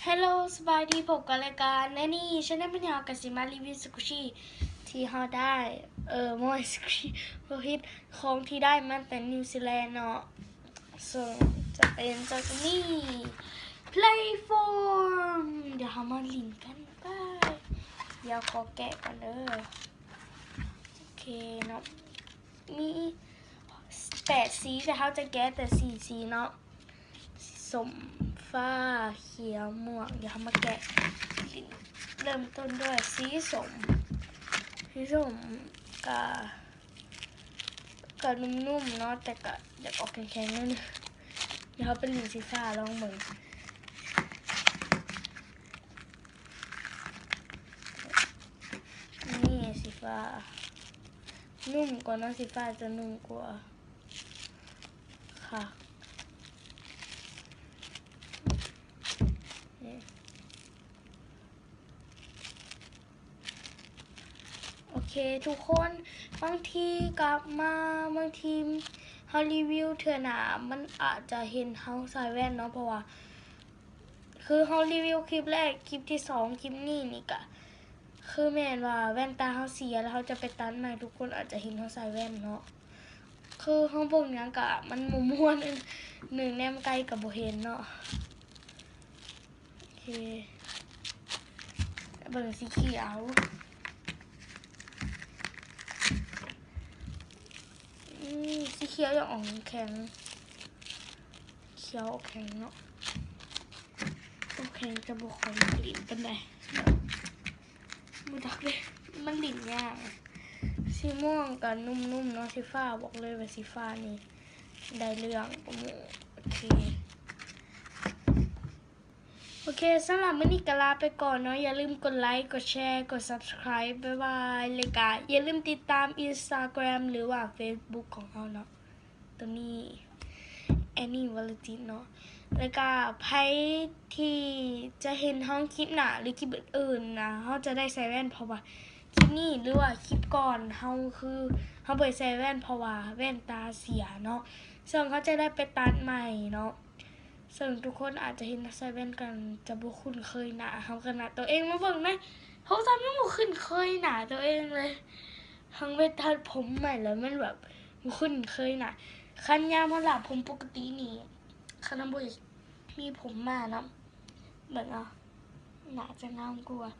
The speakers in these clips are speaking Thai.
ฮัลโหลสบายดีพบกับรายการและนี่ฉันได้เป็นยาวกับสิมารีวิวสกุชิที่เขาได้มอยสกุชิโรฮิตของที่ได้มันแต่นิวซีแลนด์เนาะส่วนจะเป็นจากนี่ Playform เดี๋ยวเรามาลิงก์กันไปเดี๋ยวขอแกะก่อนโอเคเนาะมี8สีแต่เขาจะแกะแต่4สีเนาะส้มฟ้าเขียวม่วงเดี๋ยวเรามาแกะเริ่มต้นด้วยสีส้มกับนุ่มๆเนาะแต่ก็อยากออกแข็งๆนิดนึงเดี๋ยวเขาเป็นสีฟ้าลองเหมือนนี่สีฟ้านุ่มกว่าเนาะสีฟ้าจะนุ่มกว่าค่ะโอเคทุกคนบางทีกลับมาบางทีเขารีวิวเถื่อหนามันอาจจะเห็นเขาใส่แว่นเนาะเพราะว่าคือเขารีวิวคลิปแรกคลิปที่2คลิปนี้นี่กะคือแม่นว่าแว่นตาเขาเสียแล้วเขาจะไปตัดใหม่ทุกคนอาจจะเห็นเขาใส่แว่นเนาะคือเขาเบิ่งหยังกะมันม่วนหนึ่งแนมไกลกับบ่เห็นเนาะโอเคเบิ่งสีเขียวสีเขียวอย่างอ่อนแข็งเขียวแข็งเนาะแข็งจะบุกของลิ้นเป็นไงมือดักเลยมันลิ้นยากสีม่วงกับนุ่มๆเนาะสีฟ้าบอกเลยว่าสีฟ้านี่ได้เรื่องโอเคสำหรับมื้อนี้ก็ลาไปก่อนเนาะอย่าลืมกดไลค์กดแชร์กด Subscribe บ๊ายบายเลยกะอย่าลืมติดตาม Instagram หรือว่า Facebook ของเราเนาะตัวนี้ Annie Valentine เนาะแล้วก็ใครที่จะเห็นห้องคลิปหน้าหรือคลิปอื่นๆนะเขาจะได้ใส่แว่นเพราะว่าคลิปนี้หรือว่าคลิปก่อนเขาบ่ใส่แว่นเพราะว่าแว่นตาเสียเนาะซึ่งเขาจะได้ไปตัดใหม่เนาะซึ่งทุกคนอาจจะเห็นใส่แว่นกันจะบ่คุ้นเคยหน้าเขาขนาดตัวเองมาเบิ่งไหมเขาทำยังบ่คุ้นเคยหน้าตัวเองเลยทั้งไปตัดผมใหม่แล้วมันแบบบ่คุ้นเคยหน้าคันยามเขาหลับผมปกตินี่คันบ่มีผมมานะแบบเนาะหนาจะงามกว่า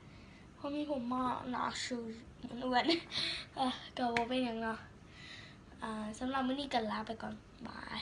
เพราะมีผมมาหนาชูมันอ้วนก็บ่เป็นอย่างเนาะสำหรับมื้อนี้ก็ลาไปก่อนบาย